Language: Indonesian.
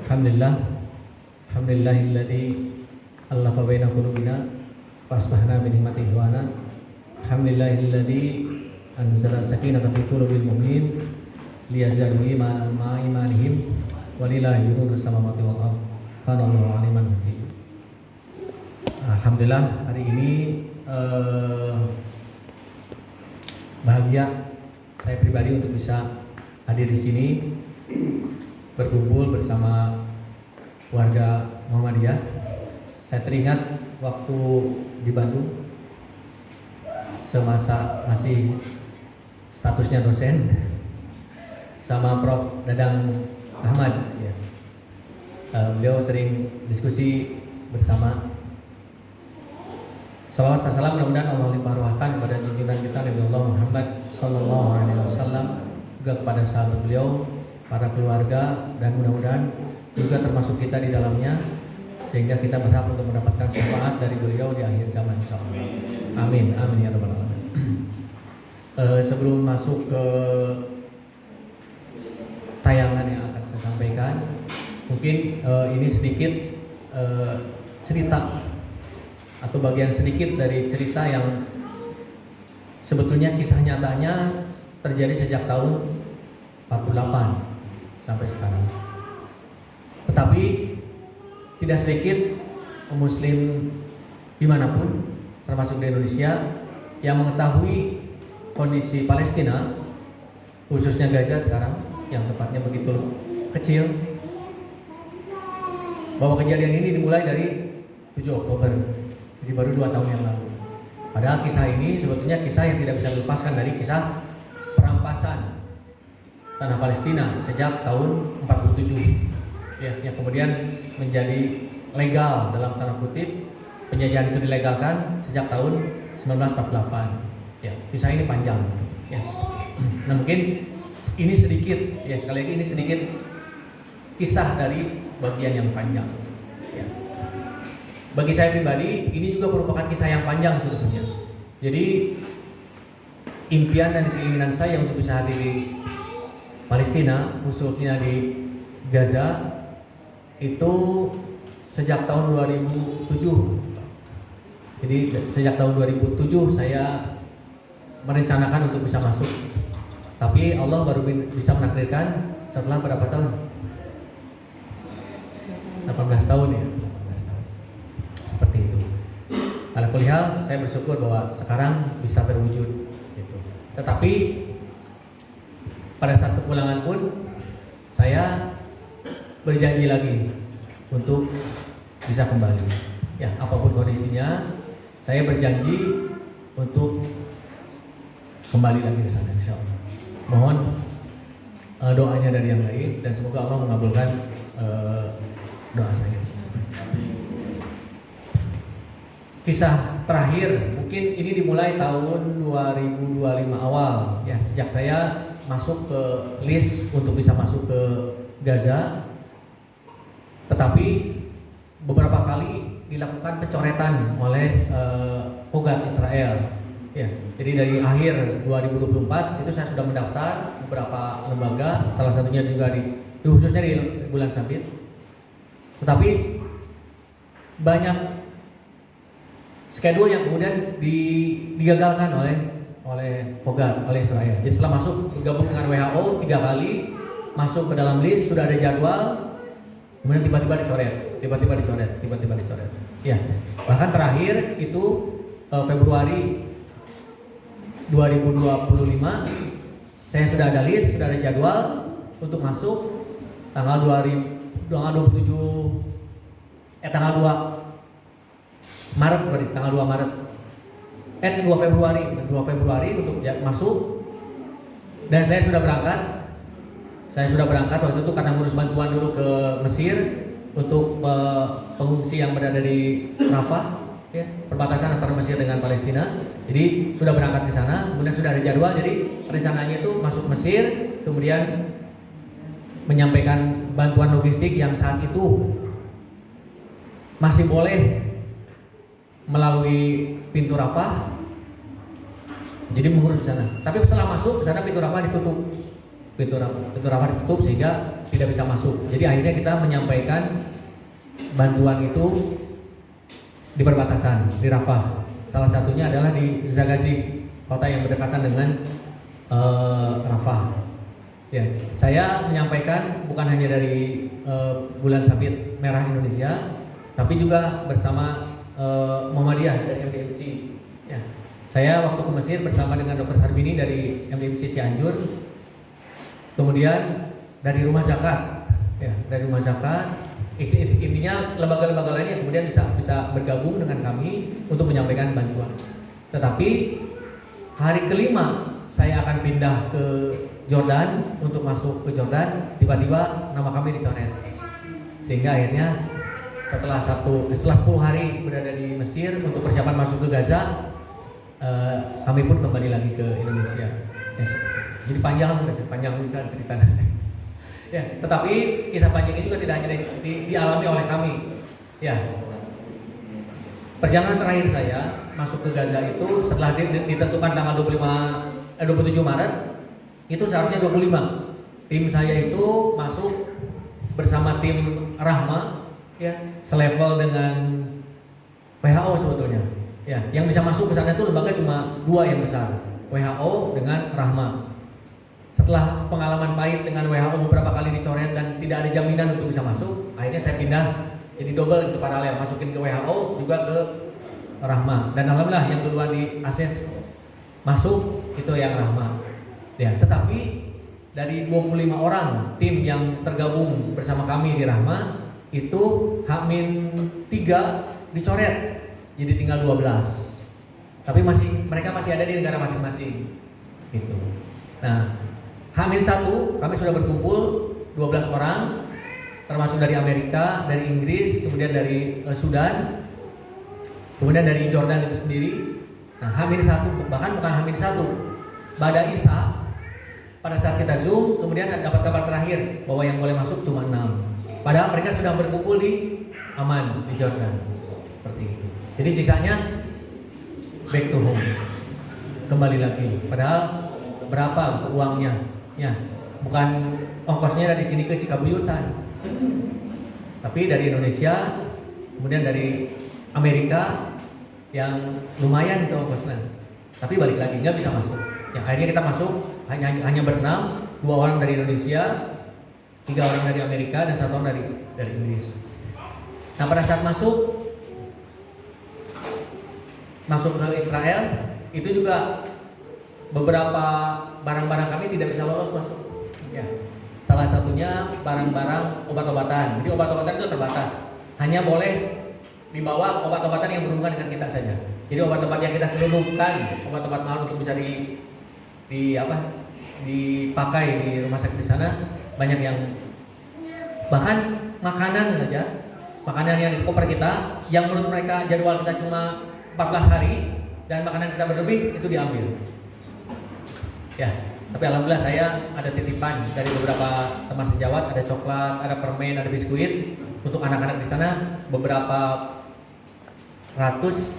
Alhamdulillah, alhamdulillahilladzi allafa baina qulubina fa asbahna bi ni'matihi ikhwana. Alhamdulillahilladzi anzala sakinata fi qulubil mu'minin liyazdadu imanan ma'a imanihim walillahi junudus samawati wal ardh. Kana Allahu aliman hakim. Alhamdulillah hari ini bahagia saya pribadi untuk bisa hadir di sini berkumpul bersama warga Muhammadiyah. Saya teringat waktu di Bandung semasa masih statusnya dosen sama Prof. Dadang Ahmad ya. Beliau sering diskusi bersama. Salawat salam mudah-mudahan Allah limpahkan kepada junjungan kita Nabi Allah Muhammad sallallahu alaihi wasallam, juga kepada sahabat beliau, para keluarga, dan mudah-mudahan juga termasuk kita di dalamnya, sehingga kita berhak untuk mendapatkan syafaat dari beliau di akhir zaman insyaallah. Amin, amin ya rabbal alamin. Sebelum masuk ke tayangan yang akan saya sampaikan, mungkin ini sedikit cerita atau bagian sedikit dari cerita yang sebetulnya kisah nyatanya terjadi sejak tahun 48 sampai sekarang. Tetapi tidak sedikit muslim dimanapun, termasuk di Indonesia, yang mengetahui kondisi Palestina, khususnya Gaza sekarang, yang tepatnya begitu kecil, bahwa kejadian ini dimulai dari 7 Oktober, jadi baru 2 tahun yang lalu. Padahal kisah ini sebetulnya kisah yang tidak bisa dilepaskan dari kisah perampasan tanah Palestina sejak tahun 47 ya, yang kemudian menjadi legal dalam tanda kutip. Penjajahan itu dilegalkan sejak tahun 1948 ya. Kisah ini panjang ya. Nah, mungkin ini sedikit ya, sekali lagi ini sedikit kisah dari bagian yang panjang ya. Bagi saya pribadi ini juga merupakan kisah yang panjang sebetulnya. Jadi impian dan keinginan saya untuk bisa hadir di Palestina, khususnya di Gaza, itu sejak tahun 2007. Jadi sejak tahun 2007 saya merencanakan untuk bisa masuk. Tapi Allah baru bisa menakdirkan setelah berapa tahun? 18 tahun ya. 18 tahun. Seperti itu. Ala kulli hal, saya bersyukur bahwa sekarang bisa terwujud gitu. Tetapi pada saat kepulangan pun saya berjanji lagi untuk bisa kembali. Ya, apapun kondisinya, saya berjanji untuk kembali lagi ke sana insyaallah. Mohon doanya dari yang lain dan semoga Allah mengabulkan doa saya. Kisah terakhir mungkin ini dimulai tahun 2025 awal ya, sejak saya masuk ke list untuk bisa masuk ke Gaza. Tetapi beberapa kali dilakukan pencoretan oleh Pogat Israel ya. Jadi dari akhir 2024 itu saya sudah mendaftar beberapa lembaga, salah satunya juga khususnya di bulan Sabit. Tetapi banyak schedule yang kemudian digagalkan oleh Pogat, oleh Israel. Jadi setelah masuk gabung dengan WHO 3 kali masuk ke dalam list, sudah ada jadwal, kemudian tiba-tiba dicoret. Ya, bahkan terakhir itu Februari 2025 saya sudah ada list, sudah ada jadwal untuk masuk tanggal 2 Maret, berarti tanggal 2 Maret. 2 Februari untuk masuk. Dan saya sudah berangkat. Waktu itu karena ngurus bantuan dulu ke Mesir untuk pengungsi yang berada di Rafah ya, perbatasan antara Mesir dengan Palestina. Jadi sudah berangkat ke sana, kemudian sudah ada jadwal. Jadi rencananya itu masuk Mesir, kemudian menyampaikan bantuan logistik yang saat itu masih boleh melalui pintu Rafah. Jadi mengurus di sana. Tapi setelah masuk ke sana pintu Rafah ditutup. Pintu Rafah ditutup sehingga tidak bisa masuk. Jadi akhirnya kita menyampaikan bantuan itu di perbatasan di Rafah. Salah satunya adalah di Zagazi, kota yang berdekatan dengan Rafah. Ya, saya menyampaikan bukan hanya dari Bulan Sabit Merah Indonesia, tapi juga bersama Muhammadiyah dari MDMC. Ya, saya waktu ke Mesir bersama dengan Dr. Sarbini dari MDMC Cianjur, kemudian dari Rumah Zakat, ya, dari Rumah Zakat. Intinya lembaga-lembaga lainnya kemudian bisa bergabung dengan kami untuk menyampaikan bantuan. Tetapi hari kelima saya akan pindah ke Jordan untuk masuk ke Jordan, tiba-tiba nama kami dicoret. Sehingga akhirnya setelah 10 hari berada di Mesir untuk persiapan masuk ke Gaza, kami pun kembali lagi ke Indonesia. Ya, jadi panjang bisa ceritanya. Ya, tetapi kisah panjang ini juga tidak hanya dialami oleh kami. Ya, perjalanan terakhir saya masuk ke Gaza itu setelah ditentukan tanggal 27 Maret, itu seharusnya 25. Tim saya itu masuk bersama tim Rahma, ya, selevel dengan WHO sebetulnya. Ya, yang bisa masuk ke sana itu lembaga cuma 2 yang besar, WHO dengan Rahma. Setelah pengalaman pahit dengan WHO beberapa kali dicoret dan tidak ada jaminan untuk bisa masuk, akhirnya saya pindah jadi double itu paralel, masukin ke WHO juga ke Rahma. Dan alhamdulillah yang duluan di akses masuk itu yang Rahma. Ya, tetapi dari 25 orang tim yang tergabung bersama kami di Rahma itu H-3 dicoret jadi tinggal 12. Tapi mereka masih ada di negara masing-masing. Gitu. Nah, H-1 kami sudah berkumpul 12 orang, termasuk dari Amerika, dari Inggris, kemudian dari Sudan, kemudian dari Jordan itu sendiri. Nah, H-1 bahkan bukan H-1, Bada Isa pada saat kita Zoom kemudian dapat kabar terakhir bahwa yang boleh masuk cuma 6. Padahal mereka sudah berkumpul di Aman di Jordan. Seperti itu. Jadi sisanya back to home. Kembali lagi. Padahal berapa uangnya? Ya, bukan ongkosnya dari sini ke Cikabuyutan, tapi dari Indonesia, kemudian dari Amerika yang lumayan itu ongkosnya. Tapi balik lagi nggak bisa masuk. Ya, akhirnya kita masuk hanya berenam, 2 orang dari Indonesia, 3 orang dari Amerika dan 1 orang dari Inggris. Nah, pada saat masuk ke Israel itu juga beberapa barang-barang kami tidak bisa lolos masuk. Ya. Salah satunya barang-barang obat-obatan. Jadi obat-obatan itu terbatas. Hanya boleh dibawa obat-obatan yang berhubungan dengan kita saja. Jadi obat-obat yang kita selundupkan, obat-obat mahal untuk bisa dipakai di rumah sakit di sana, banyak yang bahkan makanan saja, makanan yang di koper kita yang menurut mereka jadwal kita cuma 14 hari dan makanan kita berlebih itu diambil. Ya, tapi alhamdulillah saya ada titipan dari beberapa teman sejawat, ada coklat, ada permen, ada biskuit untuk anak-anak di sana, beberapa ratus